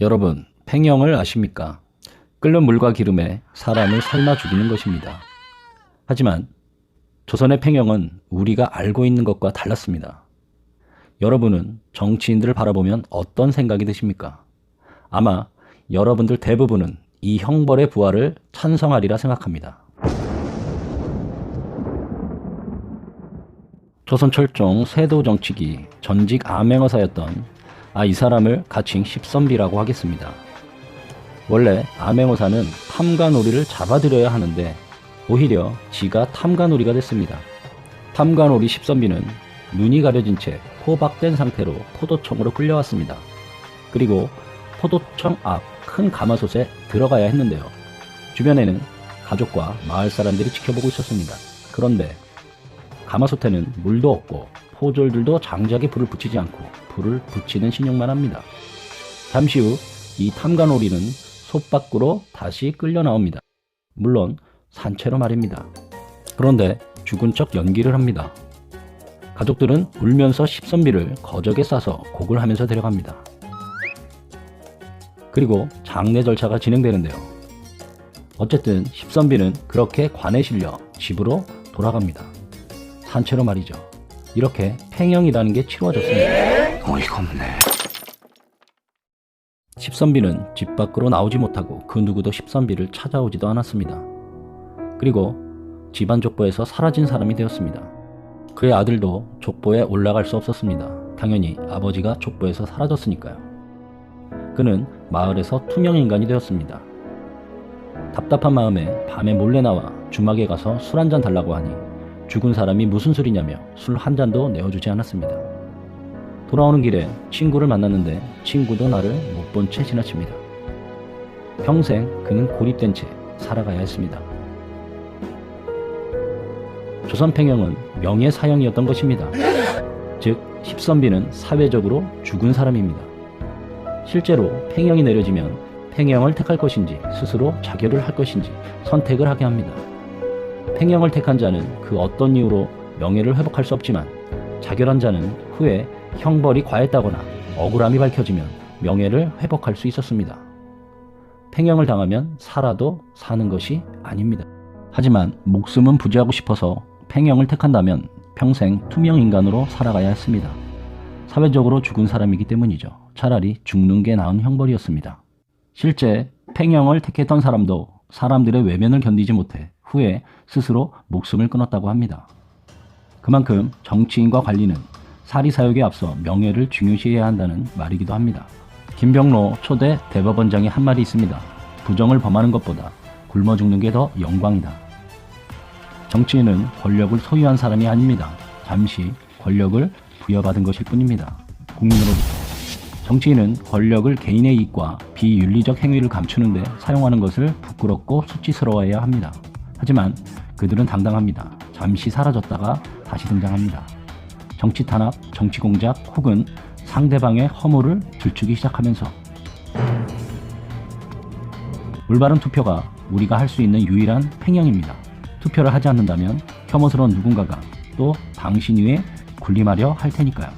여러분, 팽영을 아십니까? 끓는 물과 기름에 사람을 삶아 죽이는 것입니다. 하지만 조선의 팽영은 우리가 알고 있는 것과 달랐습니다. 여러분은 정치인들을 바라보면 어떤 생각이 드십니까? 아마 여러분들 대부분은 이 형벌의 부활을 찬성하리라 생각합니다. 조선 철종 세도 정치기 전직 암행어사였던 이 사람을 가칭 십선비라고 하겠습니다. 원래 암행어사는 탐관오리를 잡아들여야 하는데 오히려 지가 탐관오리가 됐습니다. 탐관오리 십선비는 눈이 가려진 채 포박된 상태로 포도청으로 끌려왔습니다. 그리고 포도청 앞 큰 가마솥에 들어가야 했는데요. 주변에는 가족과 마을 사람들이 지켜보고 있었습니다. 그런데 가마솥에는 물도 없고 포졸들도 장작에 불을 붙이지 않고 불을 붙이는 신용만 합니다. 잠시 후 이 탐관오리는 솥 밖으로 다시 끌려 나옵니다. 물론 산채로 말입니다. 그런데 죽은 척 연기를 합니다. 가족들은 울면서 십선비를 거적에 싸서 곡을 하면서 데려갑니다. 그리고 장례 절차가 진행되는데요. 어쨌든 십선비는 그렇게 관에 실려 집으로 돌아갑니다. 산채로 말이죠. 이렇게 팽영이라는 게 치러졌습니다. 어이가 없네. 십선비는 집 밖으로 나오지 못하고 그 누구도 십선비를 찾아오지도 않았습니다. 그리고 집안 족보에서 사라진 사람이 되었습니다. 그의 아들도 족보에 올라갈 수 없었습니다. 당연히 아버지가 족보에서 사라졌으니까요. 그는 마을에서 투명인간이 되었습니다. 답답한 마음에 밤에 몰래 나와 주막에 가서 술 한잔 달라고 하니 죽은 사람이 무슨 술이냐며 술 한 잔도 내어주지 않았습니다. 돌아오는 길에 친구를 만났는데 친구도 나를 못 본 채 지나칩니다. 평생 그는 고립된 채 살아가야 했습니다. 조선 팽영은 명예사형이었던 것입니다. 즉 십선비는 사회적으로 죽은 사람입니다. 실제로 팽영이 내려지면 팽영을 택할 것인지 스스로 자결을 할 것인지 선택을 하게 합니다. 팽영을 택한 자는 그 어떤 이유로 명예를 회복할 수 없지만 자결한 자는 후에 형벌이 과했다거나 억울함이 밝혀지면 명예를 회복할 수 있었습니다. 팽영을 당하면 살아도 사는 것이 아닙니다. 하지만 목숨은 부지하고 싶어서 팽영을 택한다면 평생 투명인간으로 살아가야 했습니다. 사회적으로 죽은 사람이기 때문이죠. 차라리 죽는 게 나은 형벌이었습니다. 실제 팽영을 택했던 사람도 사람들의 외면을 견디지 못해 후에 스스로 목숨을 끊었다고 합니다. 그만큼 정치인과 관리는 사리사욕에 앞서 명예를 중요시해야 한다는 말이기도 합니다. 김병로 초대 대법원장이 한 말이 있습니다. 부정을 범하는 것보다 굶어 죽는 게 더 영광이다. 정치인은 권력을 소유한 사람이 아닙니다. 잠시 권력을 부여받은 것일 뿐입니다. 국민으로부터. 정치인은 권력을 개인의 이익과 비윤리적 행위를 감추는 데 사용하는 것을 부끄럽고 수치스러워해야 합니다. 하지만 그들은 당당합니다. 잠시 사라졌다가 다시 등장합니다. 정치 탄압, 정치 공작 혹은 상대방의 허물을 들추기 시작하면서 올바른 투표가 우리가 할 수 있는 유일한 팽영입니다. 투표를 하지 않는다면 혐오스러운 누군가가 또 당신 위에 군림하려 할 테니까요.